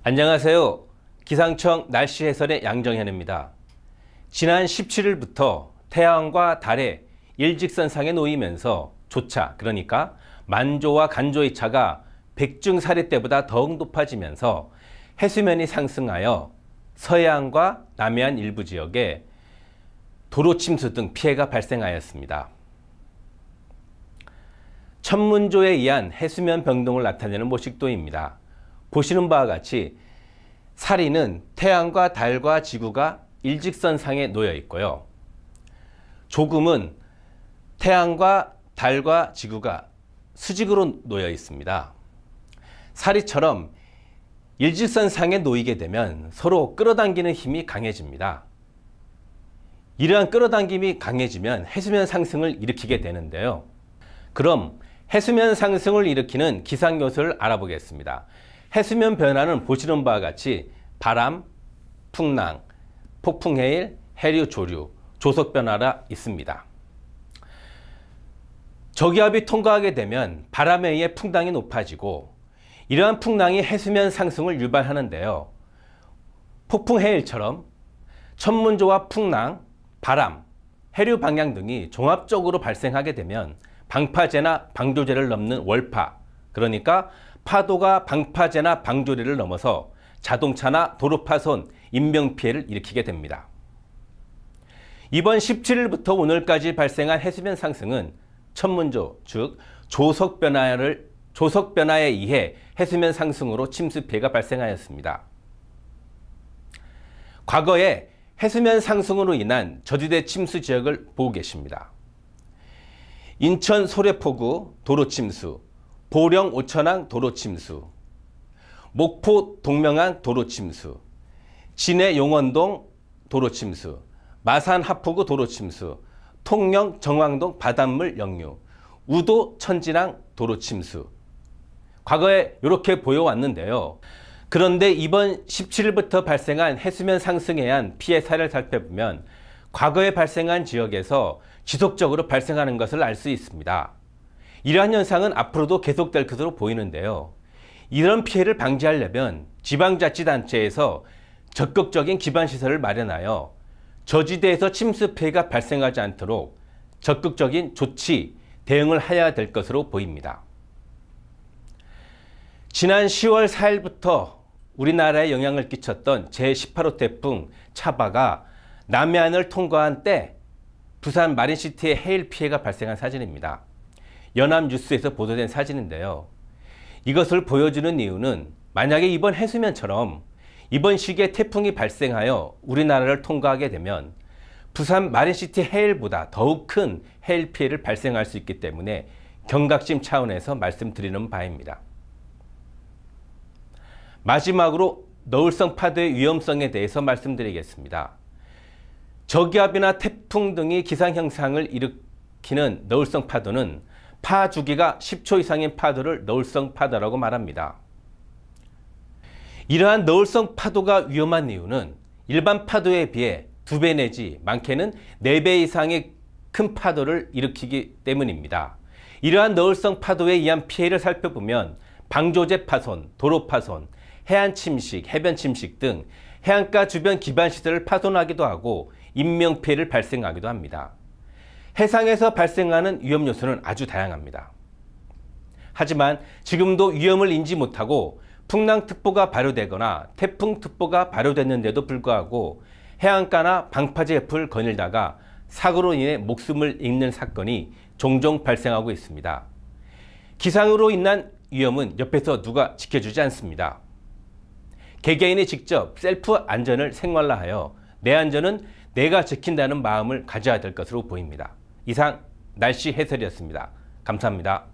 안녕하세요. 기상청 날씨 해설의 양정현입니다. 지난 17일부터 태양과 달의 일직선상에 놓이면서 조차, 그러니까 만조와 간조의 차가 백중사리 때보다 더욱 높아지면서 해수면이 상승하여 서해안과 남해안 일부 지역에 도로 침수 등 피해가 발생하였습니다. 천문조에 의한 해수면 변동을 나타내는 모식도입니다. 보시는 바와 같이 사리는 태양과 달과 지구가 일직선상에 놓여 있고요. 조금은 태양과 달과 지구가 수직으로 놓여 있습니다. 사리처럼 일직선상에 놓이게 되면 서로 끌어당기는 힘이 강해집니다. 이러한 끌어당김이 강해지면 해수면 상승을 일으키게 되는데요. 그럼 해수면 상승을 일으키는 기상요소를 알아보겠습니다. 해수면 변화는 보시는 바와 같이 바람, 풍랑, 폭풍해일, 해류 조류, 조석 변화가 있습니다. 저기압이 통과하게 되면 바람에 의해 풍랑이 높아지고 이러한 풍랑이 해수면 상승을 유발하는데요. 폭풍해일처럼 천문조와 풍랑, 바람, 해류 방향 등이 종합적으로 발생하게 되면 방파제나 방조제를 넘는 월파, 그러니까 파도가 방파제나 방조리를 넘어서 자동차나 도로 파손, 인명피해를 일으키게 됩니다. 이번 17일부터 오늘까지 발생한 해수면 상승은 천문조, 즉 조석 변화에 의해 해수면 상승으로 침수 피해가 발생하였습니다. 과거에 해수면 상승으로 인한 저지대 침수 지역을 보고 계십니다. 인천 소래포구 도로 침수, 보령 오천항 도로 침수, 목포 동명항 도로 침수, 진해 용원동 도로 침수, 마산 하포구 도로 침수, 통영 정왕동 바닷물 역류, 우도 천진항 도로 침수. 과거에 이렇게 보여왔는데요. 그런데 이번 17일부터 발생한 해수면 상승에 의한 피해 사례를 살펴보면 과거에 발생한 지역에서 지속적으로 발생하는 것을 알 수 있습니다. 이러한 현상은 앞으로도 계속될 것으로 보이는데요. 이런 피해를 방지하려면 지방자치단체에서 적극적인 기반시설을 마련하여 저지대에서 침수 피해가 발생하지 않도록 적극적인 조치, 대응을 해야 될 것으로 보입니다. 지난 10월 4일부터 우리나라에 영향을 끼쳤던 제18호 태풍 차바가 남해안을 통과한 때 부산 마린시티에 해일 피해가 발생한 사진입니다. 연합뉴스에서 보도된 사진인데요. 이것을 보여주는 이유는 만약에 이번 해수면처럼 이번 시기에 태풍이 발생하여 우리나라를 통과하게 되면 부산 마린시티 해일보다 더욱 큰 해일 피해를 발생할 수 있기 때문에 경각심 차원에서 말씀드리는 바입니다. 마지막으로 너울성 파도의 위험성에 대해서 말씀드리겠습니다. 저기압이나 태풍 등의 기상현상을 일으키는 너울성 파도는 파 주기가 10초 이상인 파도를 너울성 파도라고 말합니다. 이러한 너울성 파도가 위험한 이유는 일반 파도에 비해 2배 내지 많게는 4배 이상의 큰 파도를 일으키기 때문입니다. 이러한 너울성 파도에 의한 피해를 살펴보면 방조제 파손, 도로 파손, 해안 침식, 해변 침식 등 해안가 주변 기반시설을 파손하기도 하고 인명피해를 발생하기도 합니다. 해상에서 발생하는 위험 요소는 아주 다양합니다. 하지만 지금도 위험을 인지 못하고 풍랑특보가 발효되거나 태풍특보가 발효됐는데도 불구하고 해안가나 방파제 옆을 거닐다가 사고로 인해 목숨을 잃는 사건이 종종 발생하고 있습니다. 기상으로 인한 위험은 옆에서 누가 지켜주지 않습니다. 개개인이 직접 셀프 안전을 생활화하여 내 안전은 내가 지킨다는 마음을 가져야 될 것으로 보입니다. 이상 날씨 해설이었습니다. 감사합니다.